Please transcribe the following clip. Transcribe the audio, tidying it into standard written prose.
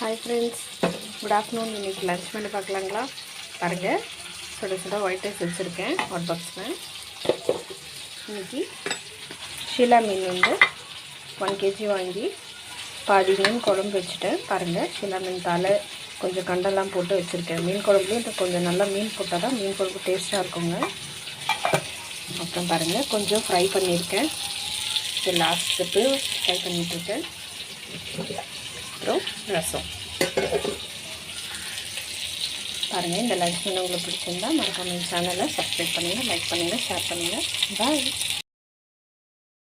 Hi friends, good afternoon. இன்றைக்கி lunch menu பார்க்கலாங்களா? பாருங்கள், சுட சுட ஒயிட் ரைஸ் வச்சுருக்கேன் ஹாட் பாக்ஸில். இன்றைக்கி ஷீலா மீன் 1 kg வாங்கி பாதி மீன் குழம்பு வச்சுட்டேன். பாருங்கள், ஷீலா மீன் தலை கொஞ்சம் கண்டெல்லாம் போட்டு வச்சுருக்கேன். மீன் குழம்புலேயும் கொஞ்சம் நல்லா மீன் போட்டால் தான் மீன் குழம்பு டேஸ்ட்டாக இருக்குங்க. அப்புறம் பாருங்கள், கொஞ்சம் ஃப்ரை பண்ணியிருக்கேன். இது லாஸ்ட் ஸ்டெப்பு ஃப்ரை பண்ணிகிட்ருக்கேன். அப்புறம் ரசம். பாருங்கள், இந்த லன்ச் மெனு உங்களுக்கு பிடிச்சிருந்தா மறக்காம சேனலை சப்ஸ்கிரைப் பண்ணுங்கள், லைக் பண்ணுங்கள், ஷேர் பண்ணுங்கள். பாய்.